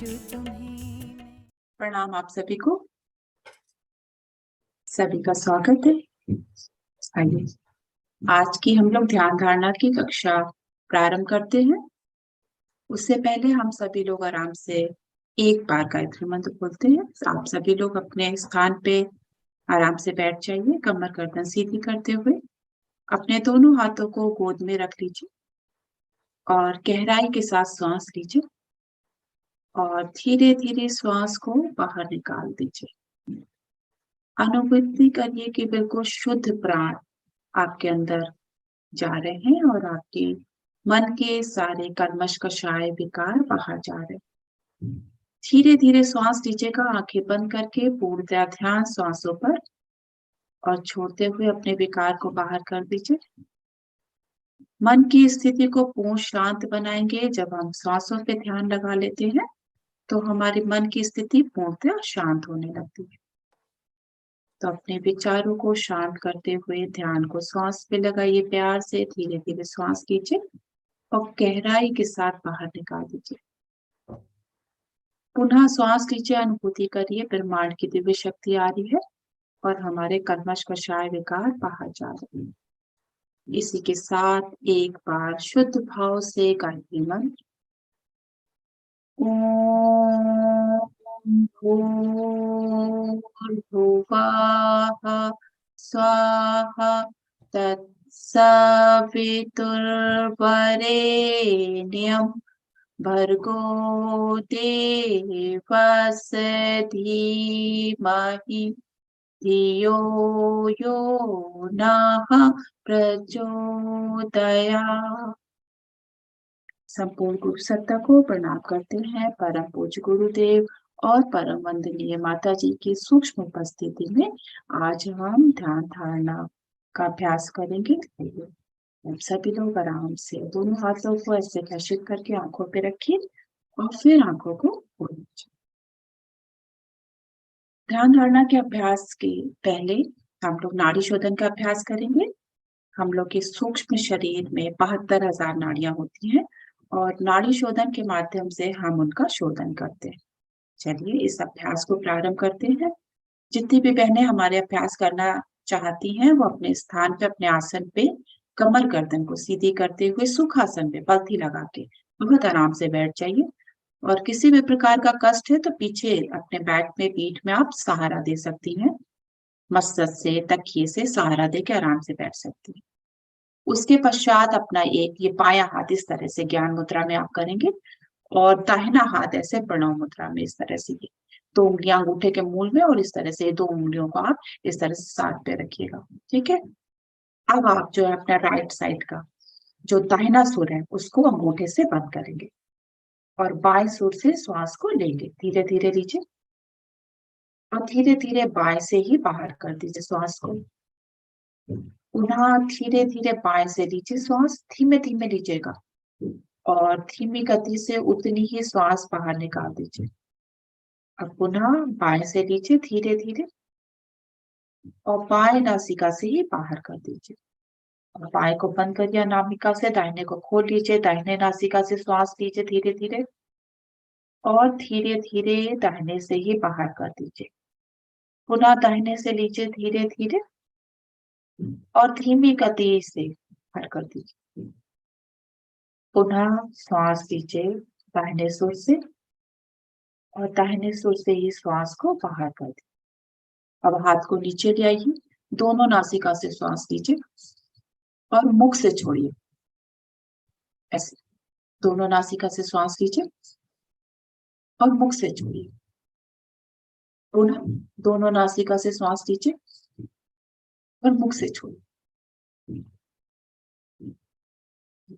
प्रणाम आप सभी को। सभी का स्वागत है। आइए आज की हम लोग ध्यान धारणा की कक्षा प्रारंभ करते हैं। उससे पहले हम सभी लोग आराम से एक बार गायत्री मंत्र बोलते हैं। आप सभी लोग अपने स्थान पे आराम से बैठ जाइए, कमर गर्दन सीधी करते हुए। अपने दोनों हाथों को गोद में रख लीजिए और गहराई के साथ सांस लीजिए और धीरे धीरे श्वास को बाहर निकाल दीजिए। अनुभूति करिए कि बिल्कुल शुद्ध प्राण आपके अंदर जा रहे हैं और आपके मन के सारे कर्मश कषाय विकार बाहर जा रहे हैं। धीरे धीरे श्वास लीजिएगा, आंखें बंद करके पूर्णतः ध्यान श्वासों पर और छोड़ते हुए अपने विकार को बाहर कर दीजिए। मन की स्थिति को पूर्ण शांत बनाएंगे। जब हम श्वासों पे ध्यान लगा लेते हैं तो हमारे मन की स्थिति पूर्णतः शांत होने लगती है। तो अपने विचारों को शांत करते हुए ध्यान को श्वास पे लगाइए। प्यार से धीरे धीरे श्वास लीजिए और गहराई के साथ बाहर निकाल दीजिए। पुनः श्वास लीजिए, अनुभूति करिए ब्रह्मांड की दिव्य शक्ति आ रही है और हमारे कर्मश कषाय विकार बाहर जा रहे हैं। इसी के साथ एक बार शुद्ध भाव से गायत्री मंत्र ओम भूर्भुवः स्वाहा तत्सवितुर्वरेण्यं भर्गो देवस्य धीमहि धियो यो नः प्रचोदयात्। संपूर्ण गुरु सत्ता को प्रणाम करते हैं। परम पूज्य गुरुदेव और परम वंदनीय माता जी की सूक्ष्म उपस्थिति में आज हम ध्यान धारणा का अभ्यास करेंगे। आप सभी लोग आराम से दोनों हाथों को ऐसे घर्षित करके आंखों पे रखिए और फिर आंखों को खोल दीजिए। ध्यान धारणा के अभ्यास के पहले हम लोग नाड़ी शोधन का अभ्यास करेंगे। हम लोग के सूक्ष्म शरीर में 72,000 नाड़ियां होती हैं और नाड़ी शोधन के माध्यम से हम उनका शोधन करते हैं। चलिए इस अभ्यास को प्रारंभ करते हैं। जितनी भी बहनें हमारे अभ्यास करना चाहती हैं वो अपने स्थान पे अपने आसन पे कमर गर्दन को सीधी करते हुए सुखासन पे पलथी लगा के बहुत आराम से बैठ जाइए। और किसी भी प्रकार का कष्ट है तो पीछे अपने बैक में पीठ में आप सहारा दे सकती हैं। मस्तक से तकिए से सहारा दे के आराम से बैठ सकती हैं। उसके पश्चात अपना एक ये बायां हाथ इस तरह से ज्ञान मुद्रा में आप करेंगे और दाहिना हाथ ऐसे प्रणव मुद्रा में इस तरह से, 2 उंगलियां अंगूठे के मूल में और इस तरह से 2 उंगलियों को आप इस तरह से साथ पे रखिएगा। ठीक है। अब आप जो है अपना राइट साइड का जो दाहिना सुर है उसको अंगूठे से बंद करेंगे और बाएं सुर से श्वास को लेंगे। धीरे धीरे लीजिए और धीरे धीरे बाएं से ही बाहर कर दीजिए श्वास को। पुनः धीरे धीरे बाएं से लीजिए श्वास, धीमे धीमे लीजिएगा और धीमी गति से उतनी ही श्वास बाहर निकाल दीजिए। अब पुनः बाएं से लीजिए धीरे धीरे और बाएं नासिका से ही बाहर कर दीजिए। और बाएं को बंद करिए अनामिका से, दाहिने को खोल लीजिए, दाहिने नासिका से श्वास लीजिए धीरे धीरे और धीरे धीरे दाहिने से ही बाहर कर दीजिए। पुनः दाहिने से लीजिए धीरे धीरे और धीमी गति से बाहर कर दीजिए। पुनः श्वास लीजिए दाहिने सुर से और दाहिने सुर से ही श्वास को बाहर कर दीजिए। अब हाथ को नीचे ले आइए, दोनों नासिका से श्वास लीजिए और मुख से छोड़िए। ऐसे दोनों नासिका से श्वास लीजिए और मुख से छोड़िए। पुनः दोनों नासिका से श्वास लीजिए और मुख से छोड़िए।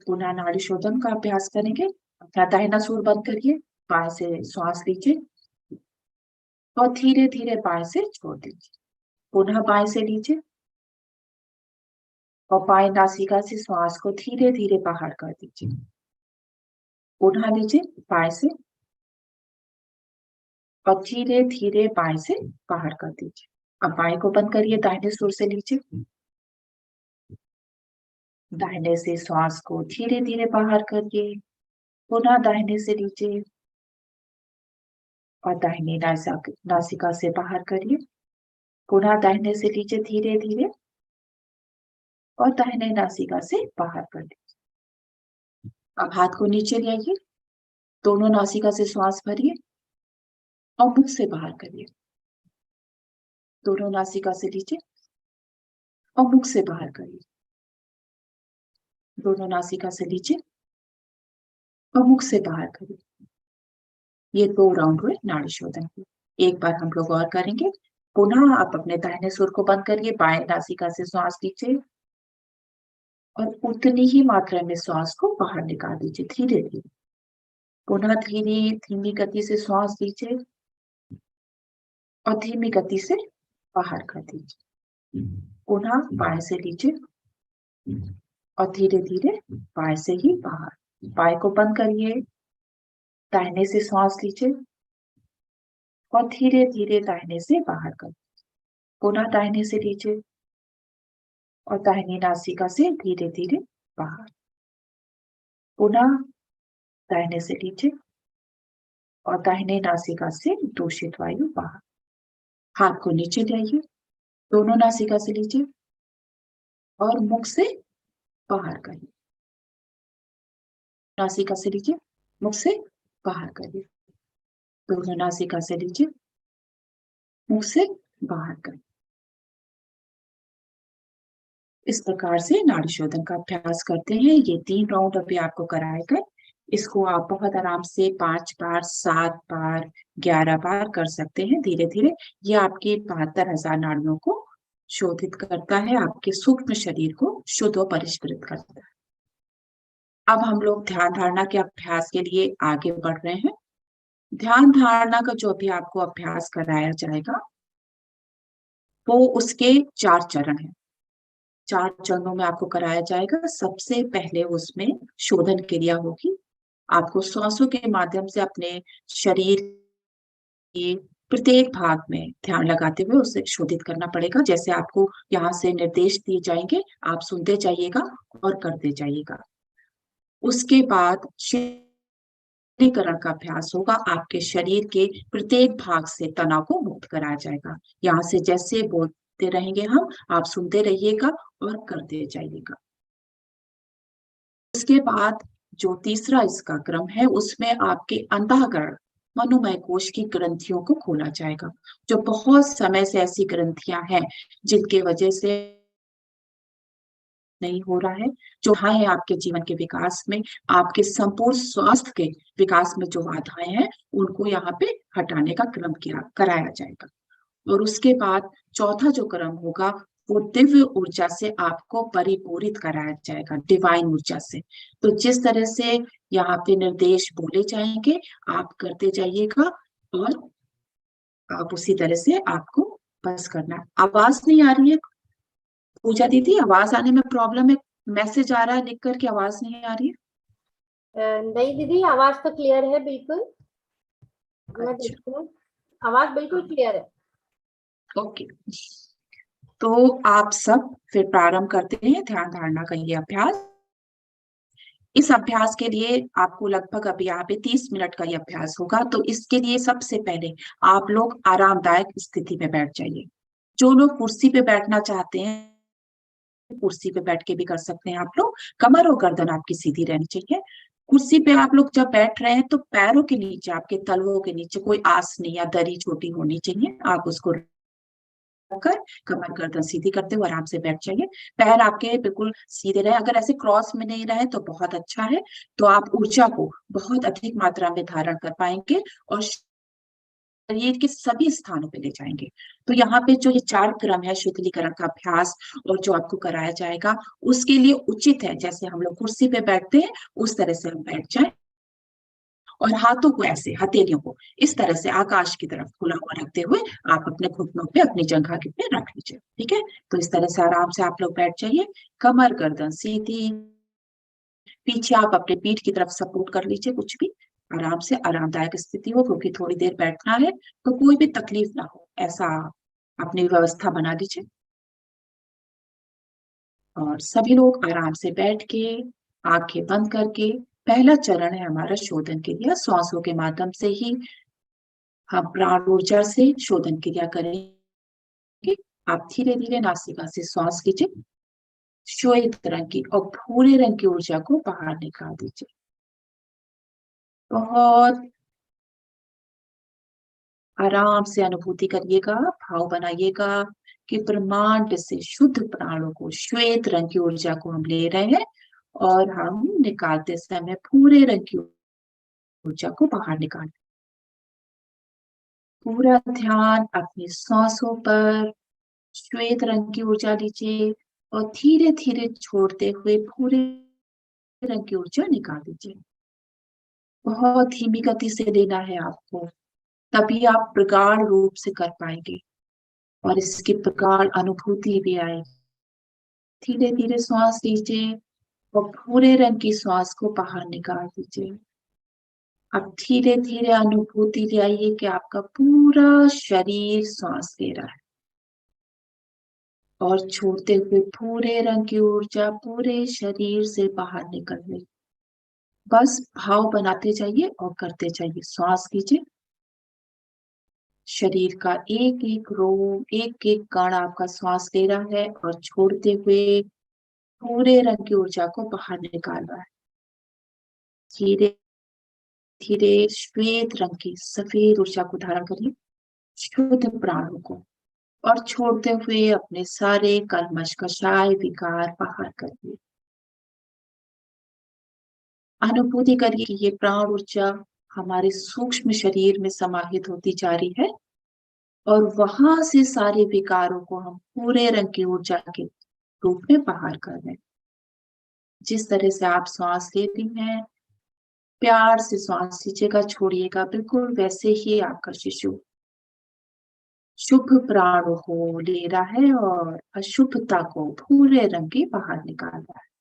पुनः नाड़ी शोधन का अभ्यास करेंगे। अपना दाहिना सुर बंद करिए, बाएं से श्वास लीजिए और धीरे धीरे बाएं से छोड़ दीजिए। पुनः बाएं से लीजिए और बाएं नासिका से श्वास को धीरे धीरे बाहर कर दीजिए। पुनः लीजिए बाएं से और धीरे धीरे बाएं से बाहर कर दीजिए। अब बाएं को बंद करिए, दाहिने सुर से लीजिए, दाहिने से श्वास को धीरे धीरे बाहर करिए। पुनः दाहिने से लीजिए और दाहिनी नासिका से बाहर करिए। पुनः दाहिने से लीजिए धीरे धीरे और दाहिने नासिका से बाहर कर दीजिए। अब हाथ को नीचे ले आइए, दोनों नासिका से श्वास भरिए और मुख से बाहर करिए। दोनों नासिका से लीजिए और मुख से बाहर करिए। दोनों नासिका से लीजिए और मुख से बाहर करिए। ये 2 राउंड हुए नाड़ी शोधन के। एक बार हम लोग और करेंगे। पुनः आप अपने दाहिने सुर को बंद करिए, बाएं नासिका से श्वास लीजिए और उतनी ही मात्रा में श्वास को बाहर निकाल दीजिए धीरे धीरे। पुनः धीमी गति से श्वास लीजिए और धीमी गति से बाहर कर दीजिए। पुनः बाएं से लीजिए और धीरे धीरे बाएं से ही बाहर। बाएं को बंद करिए, दाहिने से श्वास लीजिए और धीरे धीरे दाहिने से बाहर कर। पुनः दाहिने से लीजिए और दाहिनी नासिका से धीरे धीरे बाहर। पुनः दाहिने से लीजिए और दाहिने नासिका से दूषित वायु बाहर। हाथ को नीचे लाइए, दोनों नासिका से लीजिए और मुख से बाहर करिए। नासिका से लीजिए, मुख से बाहर करिए। दोनों नासिका से लीजिए, मुख से बाहर करिए। इस प्रकार से नाड़ी शोधन का अभ्यास करते हैं। ये 3 राउंड अभी आपको कराए गए। इसको आप बहुत आराम से 5 बार, 7 बार, 11 बार कर सकते हैं धीरे धीरे। ये आपकी 72,000 नाड़ियों को शोधित करता है, आपके सूक्ष्म शरीर को शुद्ध और परिष्कृत करता है। अब हम लोग ध्यान धारणा के अभ्यास के लिए आगे बढ़ रहे हैं। ध्यान धारणा का जो अभी आपको अभ्यास कराया जाएगा वो उसके 4 चरण हैं। 4 चरणों में आपको कराया जाएगा। सबसे पहले उसमें शोधन क्रिया होगी। आपको श्वासों के माध्यम से अपने शरीर के प्रत्येक भाग में ध्यान लगाते हुए उसे शोधित करना पड़ेगा। जैसे आपको यहाँ से निर्देश दिए जाएंगे, आप सुनते जाइएगा और करते जाइएगा। उसके बाद शीतलीकरण का अभ्यास होगा। आपके शरीर के प्रत्येक भाग से तनाव को मुक्त कराया जाएगा। यहाँ से जैसे बोलते रहेंगे हम, आप सुनते रहिएगा और करते जाइएगा। उसके बाद जो तीसरा इसका क्रम है उसमें आपके अंतःकरण मनोमय कोश की ग्रंथियों को खोला जाएगा। जो बहुत समय से ऐसी ग्रंथियां हैं जिनके वजह से नहीं हो रहा है, जो है आपके जीवन के विकास में, आपके संपूर्ण स्वास्थ्य के विकास में जो बाधाएं हैं उनको यहाँ पे हटाने का क्रम कराया जाएगा। और उसके बाद चौथा जो क्रम होगा वो दिव्य ऊर्जा से आपको परिपूरित कराया जाएगा, डिवाइन ऊर्जा से। तो जिस तरह से यहाँ पे निर्देश बोले जाएंगे आप करते जाइएगा और आप उसी तरह से आपको बस करना है। आवाज नहीं आ रही है पूजा दीदी? आवाज आने में प्रॉब्लम है? मैसेज आ रहा है लिख कर कि आवाज नहीं आ रही है। नहीं दीदी, आवाज तो क्लियर है बिल्कुल। मैं अच्छा, देखती हूँ, आवाज बिल्कुल क्लियर है। ओके। तो आप सब फिर प्रारंभ करते हैं ध्यान धारणा का ये अभ्यास। इस अभ्यास के लिए आपको लगभग अभी यहाँ पे 30 मिनट का ये अभ्यास होगा। तो इसके लिए सबसे पहले आप लोग आरामदायक स्थिति में बैठ जाइए। जो लोग कुर्सी पे बैठना चाहते हैं कुर्सी पे बैठ के भी कर सकते हैं। आप लोग कमर और गर्दन आपकी सीधी रहनी चाहिए। कुर्सी पे आप लोग जब बैठ रहे हैं तो पैरों के नीचे, आपके तलवों के नीचे कोई आसनी या दरी छोटी होनी चाहिए। आप उसको रखकर कमर गर्दन सीधी करते हुए आराम से बैठ जाइए। पैर आपके बिल्कुल सीधे रहे। अगर ऐसे क्रॉस में नहीं रहे तो बहुत अच्छा है। तो आप ऊर्जा को बहुत अधिक मात्रा में धारण कर पाएंगे और शरीर के सभी स्थानों पे ले जाएंगे। तो यहाँ पे जो ये 4 क्रम है शीतलीकरण का अभ्यास और जो आपको कराया जाएगा उसके लिए उचित है जैसे हम लोग कुर्सी पे बैठते हैं उस तरह से हम बैठ जाए और हाथों को ऐसे, हथेलियों को इस तरह से आकाश की तरफ खुला हुआ रखते हुए आप अपने घुटनों पे अपनी जंघा पे रख लीजिए। ठीक है, तो इस तरह से आराम से आप लोग बैठ जाइए। कमर गर्दन सीधी, पीछे आप अपने पीठ की तरफ सपोर्ट कर लीजिए। कुछ भी आराम से आरामदायक स्थिति हो, क्योंकि थोड़ी देर बैठना है तो कोई भी तकलीफ ना हो ऐसा अपनी व्यवस्था बना लीजिए। और सभी लोग आराम से बैठ के आंखें बंद करके, पहला चरण है हमारा शोधन के लिए, श्वासों के माध्यम से ही हम प्राण ऊर्जा से शोधन क्रिया करेंगे। आप धीरे धीरे नासिका से श्वास लीजिए, श्वेत रंग की और भूरे रंग की ऊर्जा को बाहर निकाल दीजिए। बहुत आराम से अनुभूति करिएगा, भाव बनाइएगा कि ब्रह्मांड से शुद्ध प्राणों को, श्वेत रंग की ऊर्जा को हम ले रहे हैं और हम निकालते समय भूरे रंग की ऊर्जा को बाहर निकाल। पूरा ध्यान अपनी सांसों पर, श्वेत रंग की ऊर्जा लीजिए और धीरे धीरे छोड़ते हुए भूरे रंग की ऊर्जा निकाल दीजिए। बहुत धीमी गति से लेना है आपको, तभी आप प्रगाढ़ रूप से कर पाएंगे और इसकी प्रगाढ़ अनुभूति भी आएगी। धीरे धीरे श्वास लीजिए और भूरे रंग की श्वास को बाहर निकाल दीजिए। अब धीरे धीरे अनुभूति ले आइए कि आपका पूरा शरीर श्वास ले रहा है और छोड़ते हुए भूरे रंग की ऊर्जा पूरे शरीर से बाहर निकल रही। बस भाव बनाते जाइए और करते जाइए। श्वास लीजिए, शरीर का एक एक रोम, एक एक कण आपका श्वास ले रहा है और छोड़ते हुए पूरे रंग की ऊर्जा को बाहर निकाल रहा है। धीरे धीरे श्वेत रंग की सफेद ऊर्जा को धारण करिए, शुद्ध प्राणों को, और छोड़ते हुए अपने सारे कल्मश, कषाय, विकार बाहर करिए। अनुभूति करिए कि ये प्राण ऊर्जा हमारे सूक्ष्म शरीर में समाहित होती जा रही है और वहां से सारे विकारों को हम पूरे रंग की ऊर्जा के रूप में बाहर कर रहे हैं। जिस तरह से आप श्वास लेती हैं, प्यार से श्वास लीजिएगा, छोड़िएगा, बिल्कुल वैसे ही आपका शिशु शुभ प्राणों को ले रहा है और अशुभता को भूरे रंग के बाहर निकाल रहा है।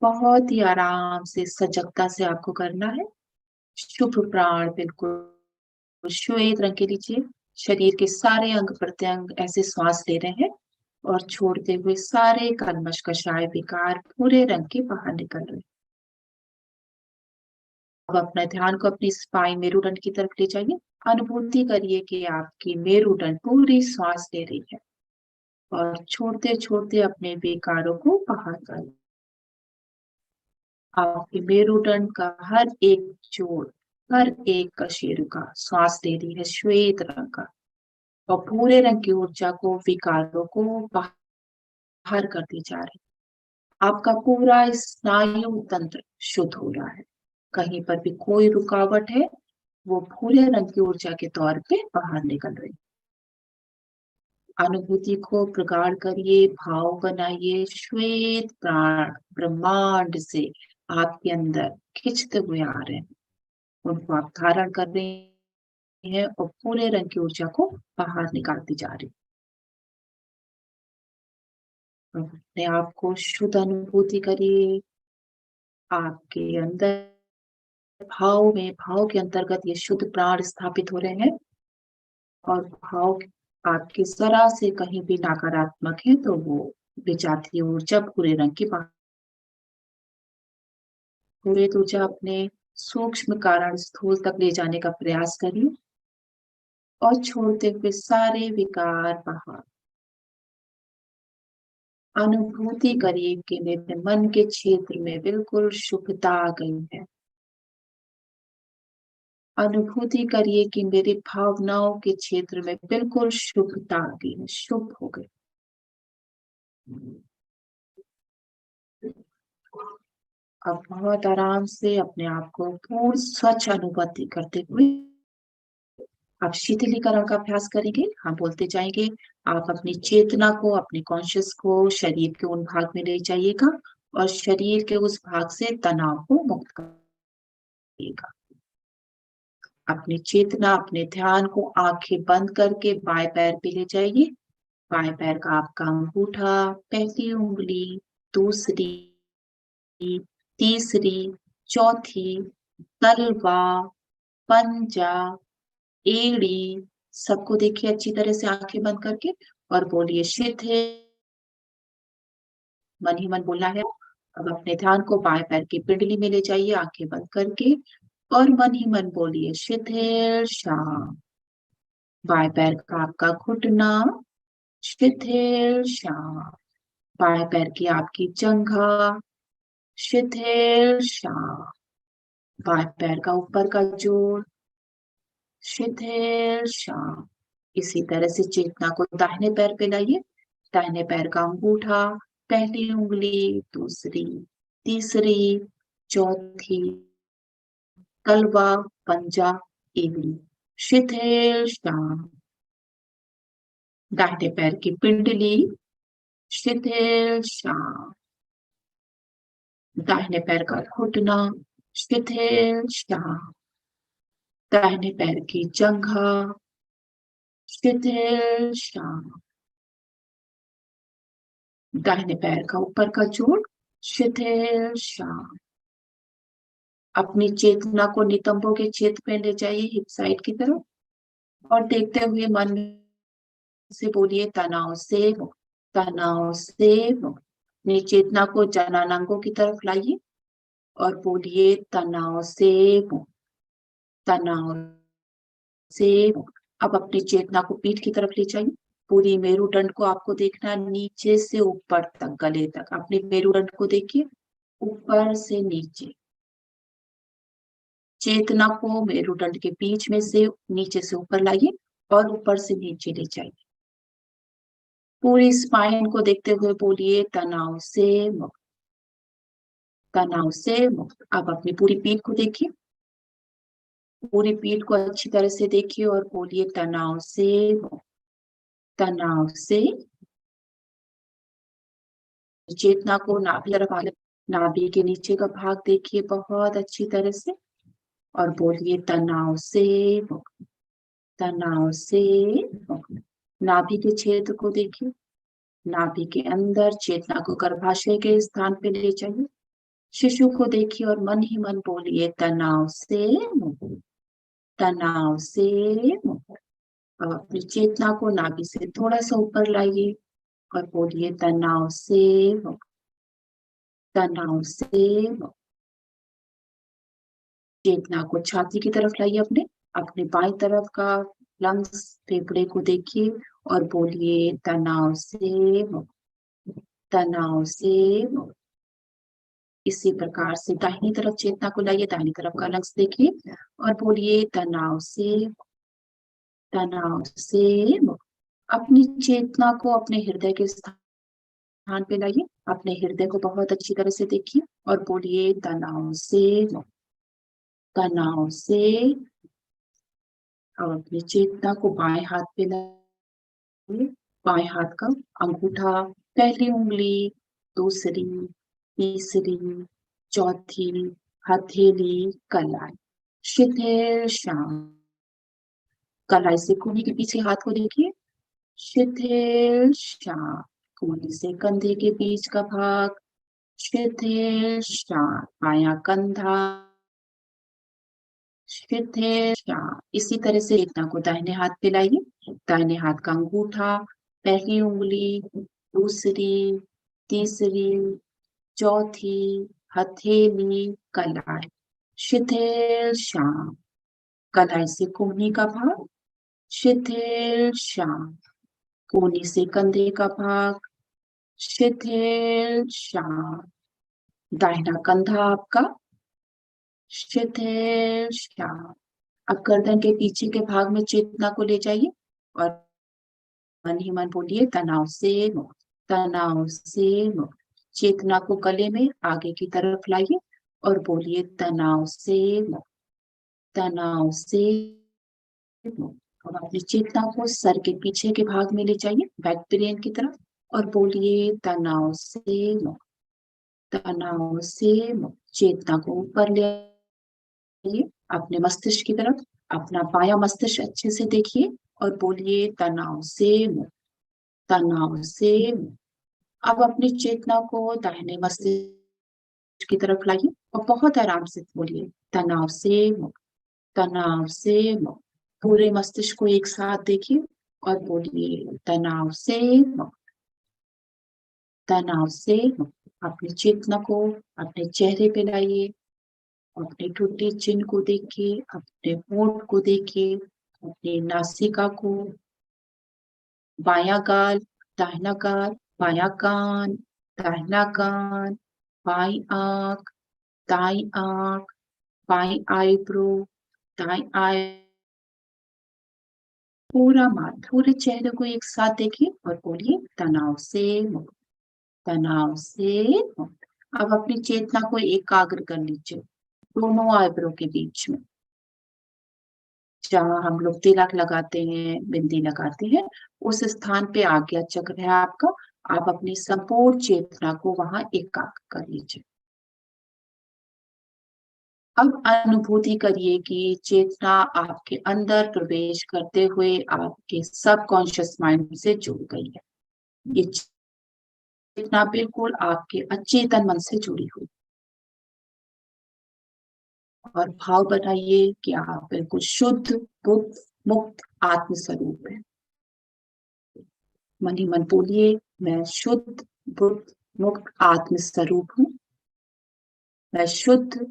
बहुत ही आराम से, सजगता से आपको करना है। शुभ प्राण बिल्कुल श्वेत रंग के लीजिए, शरीर के सारे अंग प्रत्यंग ऐसे श्वास ले रहे हैं और छोड़ते हुए सारे कल्मश, कषाय, विकार पूरे रंग के बाहर निकल रहे हैं। अब अपने ध्यान को अपनी स्पाइन, मेरुदंड की तरफ ले जाइए। अनुभूति करिए कि आपकी मेरुदंड पूरी श्वास ले रही है और छोड़ते छोड़ते अपने विकारों को बाहर कर। आपके मेरुदंड का हर एक जोड़, हर एक कशेरुका श्वास ले रही है श्वेत रंग का और भूरे रंग की ऊर्जा को, विकारों को बाहर करती जा रही। आपका पूरा स्नायु तंत्र शुद्ध हो रहा है। कहीं पर भी कोई रुकावट है, वो भूरे रंग की ऊर्जा के तौर पे बाहर निकल रही। अनुभूति को प्रगाढ़ करिए, भाव बनाइए, श्वेत प्राण ब्रह्मांड से आपके अंदर खिंचते हुए आ रहे हैं, उनको आप धारण कर रहे हैं और पूरे रंग की ऊर्जा को बाहर निकालती जा रही। अपने आप को शुद्ध अनुभूति करिए। आपके अंदर भाव में, भाव के अंतर्गत ये शुद्ध प्राण स्थापित हो रहे हैं और भाव आपके जरा से कहीं भी नकारात्मक है तो वो विजातीय ऊर्जा भूरे रंग की बाहर। पूरे ऊर्जा अपने सूक्ष्म कारण स्थूल तक ले जाने का प्रयास करिए और छोड़ते हुए सारे विकार बाहर। अनुभूति करिए कि मेरे मन के क्षेत्र में बिल्कुल शुभता आ गई है। अनुभूति करिए कि मेरी भावनाओं के क्षेत्र में बिल्कुल शुभता आ गई है, शुभ हो गई। अब बहुत आराम से अपने आप को पूर्ण स्वच्छ अनुभूति करते हुए आप शीतलीकरण का अभ्यास करेंगे। हम बोलते जाएंगे, आप अपनी चेतना को, अपने कॉन्शियस को शरीर के उन भाग में ले जाइएगा और शरीर के उस भाग से तनाव को मुक्त करिएगा। अपनी चेतना, अपने ध्यान को आंखें बंद करके बाएं पैर पे ले जाइए। बाएं पैर का आपका अंगूठा, पहली उंगली, दूसरी, तीसरी, चौथी, तलवा, पंजा, एड़ी, सबको देखिए अच्छी तरह से आंखें बंद करके और बोलिए शिथिल। मन ही मन बोलना है। अब अपने ध्यान को बाएं पैर की पिंडली में ले जाइए आंखें बंद करके और मन ही मन बोलिए शिथिल शांत। बाएं पैर का आपका घुटना शिथिल शांत। बाएं पैर की आपकी जंघा शिथिल शांत। बाएं पैर का ऊपर का जोड़ शिथिल शांत। इसी तरह से चेतना को दाहिने पैर पे लाइए। दाहिने पैर का अंगूठा, पहली उंगली, दूसरी, तीसरी, चौथी, तलवा, पंजा, एड़ी शिथिल शांत। दाहिने पैर की पिंडली शिथिल शांत। दाहिने पैर का घुटना शिथिल शांत। दाहिने पैर की जंघा शिथिल शांत। दाहिने पैर का ऊपर का जोड़ शिथिल शांत। अपनी चेतना को नितंबों के क्षेत्र में ले जाइए, हिप साइड की तरफ, और देखते हुए मन से बोलिए तनाव से मुक्त, तनाव से मुक्त। अपनी चेतना को जननांगों की तरफ लाइए और बोलिए तनाव से मुक्त, तनाव से मुक्त। अब अपनी चेतना को पीठ की तरफ ले जाइए। पूरी मेरुदंड को आपको देखना है, नीचे से ऊपर तक, गले तक। अपने मेरुदंड को देखिए, ऊपर से नीचे। चेतना को मेरुदंड के बीच में से नीचे से ऊपर लाइए और ऊपर से नीचे ले जाइए। पूरी स्पाइन को देखते हुए बोलिए तनाव से मुक्त, तनाव से मुक्त। अब अपनी पूरी पीठ को देखिए, पूरी पीठ को अच्छी तरह से देखिए और बोलिए तनाव से मुक्त, तनाव से। चेतना को नाभि तरफ आगे, नाभि के नीचे का भाग देखिए बहुत अच्छी तरह से और बोलिए तनाव से मुक्त, तनाव से मुक्त। नाभि के क्षेत्र को देखिए, नाभि के अंदर चेतना को गर्भाशय के स्थान पे ले जाइए। शिशु को देखिए और मन ही मन बोलिए तनाव से मुक्त, तनाव से मुक्त। अब अपनी चेतना को नाभि से थोड़ा सा ऊपर लाइए और बोलिए तनाव से मुक्त, तनाव से मुक्त। चेतना को छाती की तरफ लाइए, अपने अपने बाईं तरफ का लंग्स, फेफड़े को देखिए और बोलिए तनाव से मुक्त, तनाव से मुक्त। इसी प्रकार से दाहिनी तरफ चेतना को लाइए, दाहिनी तरफ का लंग्स देखिए और बोलिए तनाव से, तनाव से मुक्त। अपनी चेतना को अपने हृदय के स्थान पे लाइए। अपने हृदय को बहुत अच्छी तरह से देखिए और बोलिए तनाव से मुक्त, तनाव से। अब अपनी चेतना को बाएं हाथ पे लाइए। बाएं हाथ का अंगूठा, पहली उंगली, दूसरी, तीसरी, चौथी, हथेली, कलाई शिथिल शांत। कलाई से कूहनी के पीछे हाथ को देखिए, शिथिल शांत। कूहनी से कंधे के बीच का भाग शिथिल शांत। बायां कंधा शिथिल शांत। इसी तरह से चेतना को दाहिने हाथ पे लाइए। दाहिने हाथ का अंगूठा, पहली उंगली, दूसरी, तीसरी, चौथी, हथेली, कलाई शिथिल शांत। कलाई से कोहनी का भाग शिथिल शांत। कोहनी से कंधे का भाग शिथिल शांत। दाहिना कंधा आपका शिथिल शांत। अब गर्दन के पीछे के भाग में चेतना को ले जाइए और मन ही मन बोलिए तनाव से मुक्त, तनाव से मुक्त। चेतना को गले में आगे की तरफ लाइए और बोलिए तनाव से मुक्त, तनाव से मुक्त। अब अपनी चेतना को सर के पीछे के भाग में ले जाइए, बैक ब्रेन की तरफ, और बोलिए तनाव से मुक्त, तनाव से मुक्त। चेतना को ऊपर ले आइए अपने मस्तिष्क की तरफ। अपना बायां मस्तिष्क अच्छे से देखिए और बोलिए तनाव से मुक्त, तनाव से मुक्त। अब अपनी चेतना को दाहिने मस्तिष्क की तरफ लाइए और बहुत आराम से बोलिए तनाव से मुक्त, तनाव से मुक्त। पूरे मस्तिष्क को एक साथ देखिए और बोलिए तनाव से मुक्त, तनाव से मुक्त। अपनी चेतना को अपने चेहरे पे लाइए अपने ठुड्डी चिन्ह को देखिए, अपने होंठ को देखिए, अपनी नासिका को, बायां गाल, दाहिना गाल, बायां कान, दाहिना कान, बाई आंख, दाई आंख, बाई आईब्रो, दाई आई, पूरा माथ, पूरे चेहरे को एक साथ देखिए और बोलिए तनाव से मुक्त, तनाव से मुक्त। अब अपनी चेतना को एकाग्र कर लीजिए दोनों आईब्रो के बीच में, जहाँ हम लोग तिलक लगाते हैं, बिंदी लगाते हैं, उस स्थान पे आज्ञा चक्र है आपका। आप अपनी संपूर्ण चेतना को वहां एकाग्र कर लीजिए। अब अनुभूति करिए कि चेतना आपके अंदर प्रवेश करते हुए आपके सबकॉन्शियस माइंड से जुड़ गई है। ये चेतना बिल्कुल आपके अचेतन मन से जुड़ी हुई, और भाव बनाइए कि आप बिल्कुल शुद्ध बुद्ध मुक्त आत्म स्वरूप है। मन ही मन बोलिए, मैं शुद्ध बुद्ध मुक्त आत्म स्वरूप हूँ। मैं शुद्ध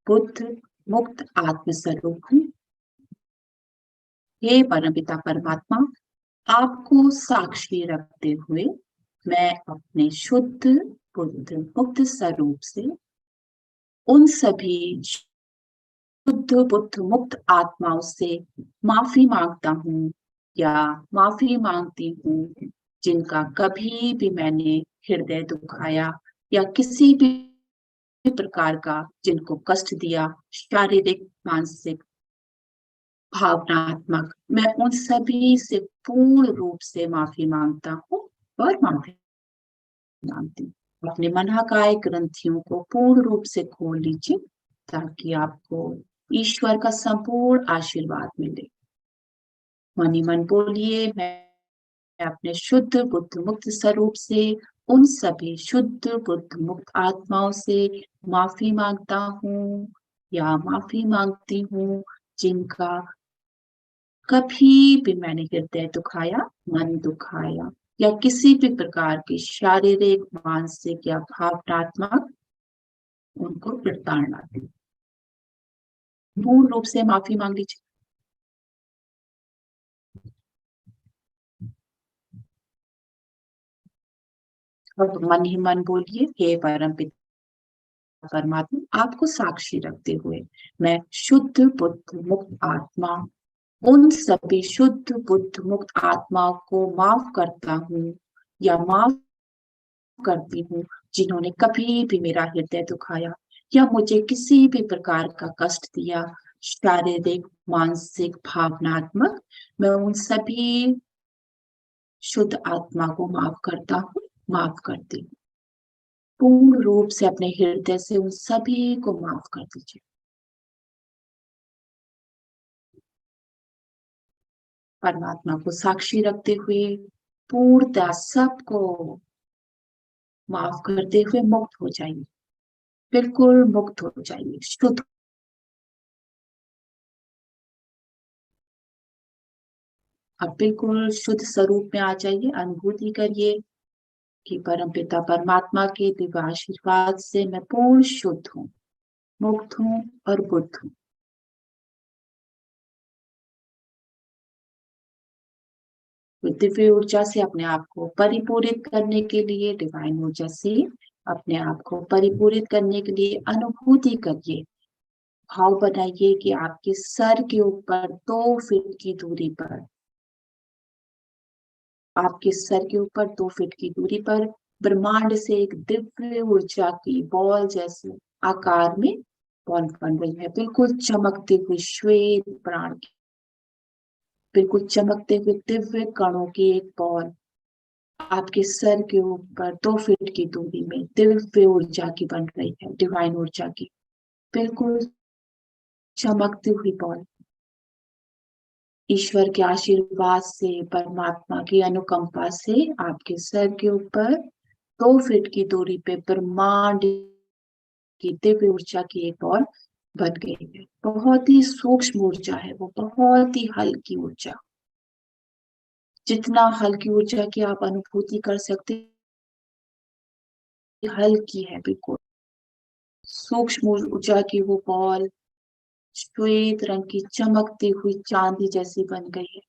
बुद्ध मुक्त आत्म स्वरूप हूँ। हे परमपिता परमात्मा, आपको साक्षी रखते हुए मैं अपने शुद्ध बुद्ध मुक्त स्वरूप से उन सभी शुद्ध बुद्ध मुक्त आत्माओं से माफी मांगता हूँ या माफी मांगती हूँ जिनका कभी भी मैंने हृदय दुखाया या किसी भी प्रकार का जिनको कष्ट दिया, शारीरिक, मानसिक, भावनात्मक। मैं उन सभी से पूर्ण रूप से माफी मांगता हूँ और माफी मांगती हूँ। अपने मनःकाय ग्रंथियों को पूर्ण रूप से खोल लीजिए ताकि आपको ईश्वर का संपूर्ण आशीर्वाद मिले। मन ही मन बोलिए, मैं अपने शुद्ध बुद्ध मुक्त स्वरूप से उन सभी शुद्ध बुद्ध मुक्त आत्माओं से माफी मांगता हूँ या माफी मांगती हूँ जिनका कभी भी मैंने हृदय दुखाया, मन दुखाया या किसी भी प्रकार की शारीरिक, मानसिक या भावनात्मक उनको प्रताड़ना दी। पूर्ण रूप से माफी मांग लीजिए। और मन ही मन बोलिए, हे परमपिता परमात्मा, आपको साक्षी रखते हुए मैं शुद्ध बुद्ध मुक्त आत्मा उन सभी शुद्ध बुद्ध मुक्त आत्माओं को माफ करता हूँ या माफ करती हूँ जिन्होंने कभी भी मेरा हृदय दुखाया या मुझे किसी भी प्रकार का कष्ट दिया, शारीरिक, मानसिक, भावनात्मक। मैं उन सभी शुद्ध आत्मा को माफ करता हूँ, माफ करती हूँ। पूर्ण रूप से अपने हृदय से उन सभी को माफ कर दीजिए। परमात्मा को साक्षी रखते हुए पूर्णतः सबको माफ करते हुए मुक्त हो जाइए, बिल्कुल मुक्त हो जाइए, शुद्ध। अब बिल्कुल शुद्ध स्वरूप में आ जाइए। अनुभूति करिए कि परमपिता परमात्मा के दिव्य आशीर्वाद से मैं पूर्ण शुद्ध हूँ, मुक्त हूँ और बुद्ध हूँ। दिव्य ऊर्जा से अपने आप को परिपूरित करने के लिए, डिवाइन ऊर्जा से अपने आप को परिपूरित करने के लिए अनुभूति करिए, भाव बनाइए कि आपके सर के ऊपर 2 फीट की दूरी पर, आपके सर के ऊपर 2 फीट की दूरी पर ब्रह्मांड से एक दिव्य ऊर्जा की बॉल जैसे आकार में बॉल बन रही है, बिल्कुल चमकते हुए श्वेत प्राण की, बिल्कुल चमकते हुए दिव्य कणों की एक बॉल आपके सर के ऊपर 2 फीट की दूरी में दिव्य ऊर्जा की बन रही है, डिवाइन ऊर्जा की, बिल्कुल चमकती हुई बॉल। ईश्वर के आशीर्वाद से, परमात्मा की अनुकंपा से आपके सर के ऊपर 2 फीट की दूरी पे ब्रह्मांड की दिव्य ऊर्जा की एक बॉल बन गई है। बहुत ही सूक्ष्म ऊर्जा है वो, बहुत ही हल्की ऊर्जा, जितना हल्की ऊर्जा की आप अनुभूति कर सकते, हल्की है बिल्कुल। सूक्ष्म ऊर्जा की वो बॉल श्वेत रंग की चमकती हुई चांदी जैसी बन गई है।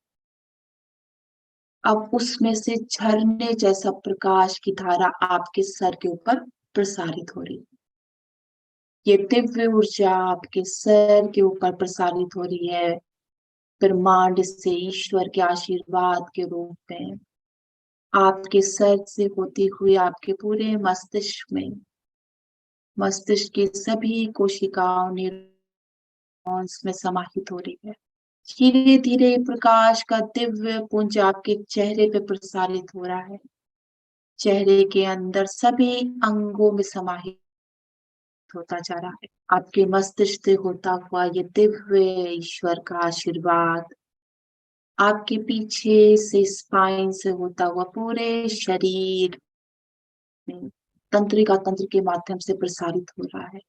अब उसमें से झरने जैसा प्रकाश की धारा आपके सर के ऊपर प्रसारित हो रही है। ये दिव्य ऊर्जा आपके सर के ऊपर प्रसारित हो रही है, ब्रह्मांड से ईश्वर के आशीर्वाद के रूप में आपके सर से होती हुई आपके पूरे मस्तिष्क की सभी कोशिकाओं न्यूरॉन्स में समाहित हो रही है। धीरे धीरे प्रकाश का दिव्य पुंज आपके चेहरे पे प्रसारित हो रहा है, चेहरे के अंदर सभी अंगों में समाहित होता जा रहा है। आपके मस्तिष्क से होता हुआ ये दिव्य ईश्वर का आशीर्वाद आपके पीछे से स्पाइन से होता हुआ पूरे शरीर में तंत्रिका तंत्र के माध्यम से प्रसारित हो रहा है।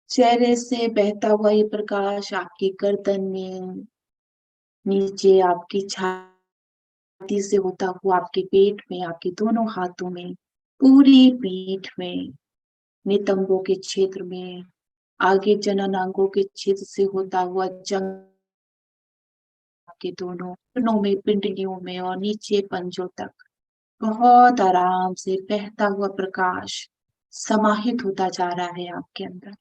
चेहरे से बहता हुआ ये प्रकाश आपकी गर्दन में, नीचे आपकी छाती से होता हुआ आपके पेट में, आपके दोनों हाथों में, पूरी पीठ में, नितंबों के क्षेत्र में, आगे जननांगों के क्षेत्र से होता हुआ जंग के दोनों घुटनों में, पिंडलियों में और नीचे पंजों तक बहुत आराम से बहता हुआ प्रकाश समाहित होता जा रहा है आपके अंदर।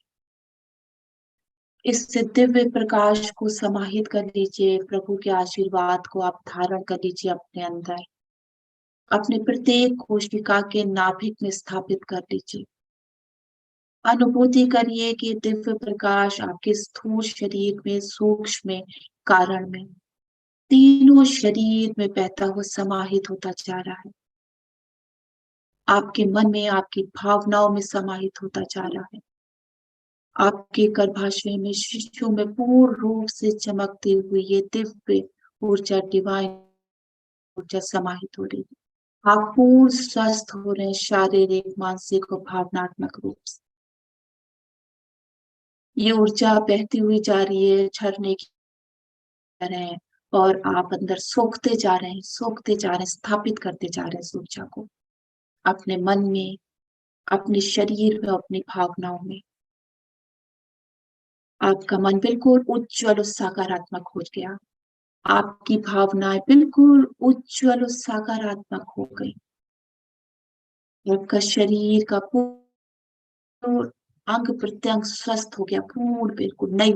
इस दिव्य प्रकाश को समाहित कर लीजिए, प्रभु के आशीर्वाद को आप धारण कर लीजिए अपने अंदर, अपने प्रत्येक कोशिका के नाभिक में स्थापित कर लीजिए। अनुभूति करिए कि दिव्य प्रकाश आपके स्थूल शरीर में, सूक्ष्म में, कारण में, तीनों शरीर में बहता हुआ समाहित होता जा रहा है। आपके मन में, आपकी भावनाओं में समाहित होता जा रहा है। आपके गर्भाशय में, शिशु में पूर्ण रूप से चमकती हुई ये दिव्य ऊर्जा, डिवाइन ऊर्जा समाहित हो रही है। आप पूर्ण स्वस्थ हो रहे हैं, शारीरिक, मानसिक और भावनात्मक रूप से। ये ऊर्जा बहती हुई जा रही है झरने की तरह, और आप अंदर सोखते जा रहे हैं, सोखते जा रहे हैं, स्थापित करते जा रहे हैं इस ऊर्जा को अपने मन में, अपने शरीर में, अपनी भावनाओं में। आपका मन बिल्कुल उज्जवल और सकारात्मक हो गया। आपकी भावनाएं बिल्कुल उज्जवल और सकारात्मक हो गई। आपका शरीर का पूर्ण अंग प्रत्यंग स्वस्थ हो गया, पूर्ण बिल्कुल नई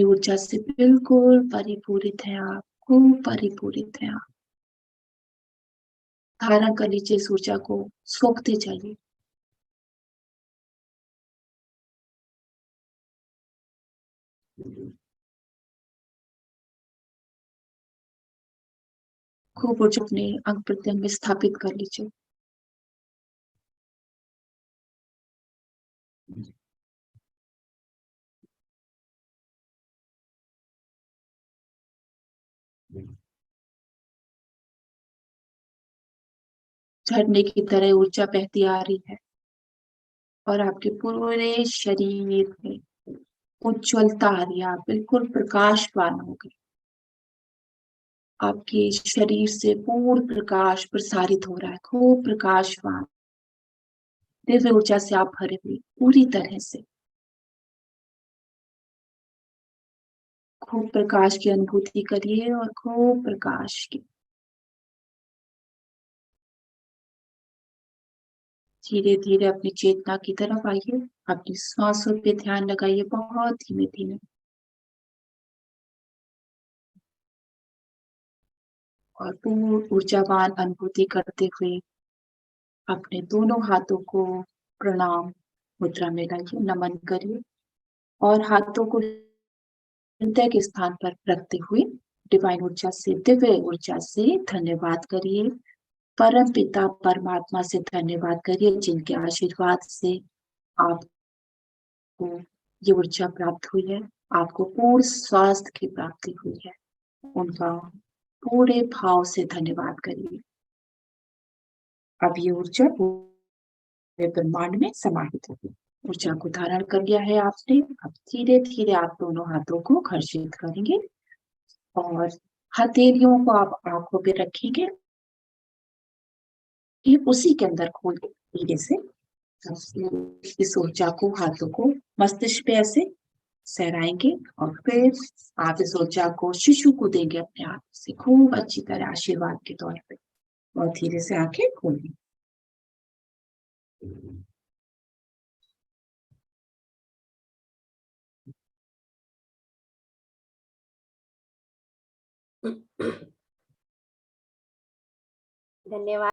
ऊर्जा से बिल्कुल परिपूरित है आप, खूब परिपूरित है आप। धारण कर लीजिए इस ऊर्जा को, सोखते चलिए। खूब ऊर्जा अपने अंग प्रत्यंग में स्थापित कर लीजिए। झरने की तरह ऊर्जा बहती आ रही है और आपके पूरे शरीर में उज्ज्वलता आ रही है, आप बिल्कुल प्रकाशवान हो गए। आपके शरीर से पूर्ण प्रकाश प्रसारित हो रहा है, खूब प्रकाशवान दिव्य ऊर्जा से आप भरे हुए पूरी तरह से। खूब प्रकाश की अनुभूति करिए और खूब प्रकाश की। धीरे धीरे अपनी चेतना की तरफ आइए, अपनी सांसों पे ध्यान लगाइए, बहुत धीमे धीमे, और पूर्ण ऊर्जावान अनुभूति करते हुए अपने दोनों हाथों को प्रणाम मुद्रा में लाइए, नमन करिए और हाथों को हृदय के स्थान पर रखते हुए डिवाइन ऊर्जा से, दिव्य ऊर्जा से धन्यवाद करिए। परम पिता परमात्मा से धन्यवाद करिए, जिनके आशीर्वाद से आपको ये ऊर्जा प्राप्त हुई है, आपको पूर्ण स्वास्थ्य की प्राप्ति हुई है। उनका पूरे भाव से धन्यवाद करिए। अब ये ऊर्जा पूरे ब्रह्मांड में समाहित होगी। ऊर्जा को धारण कर लिया है आपने। अब धीरे धीरे आप दोनों हाथों को घर्षित करेंगे और हथेलियों को आप आंखों पे रखेंगे, ये उसी के अंदर खोल धीरे से इस ऊर्जा को, हाथों को मस्तिष्क पे ऐसे सहराएंगे और फिर आप इस ऊर्जा को शिशु को देंगे अपने हाथ से खूब अच्छी तरह आशीर्वाद के तौर पे। बहुत धीरे से आंखें खोलें। धन्यवाद।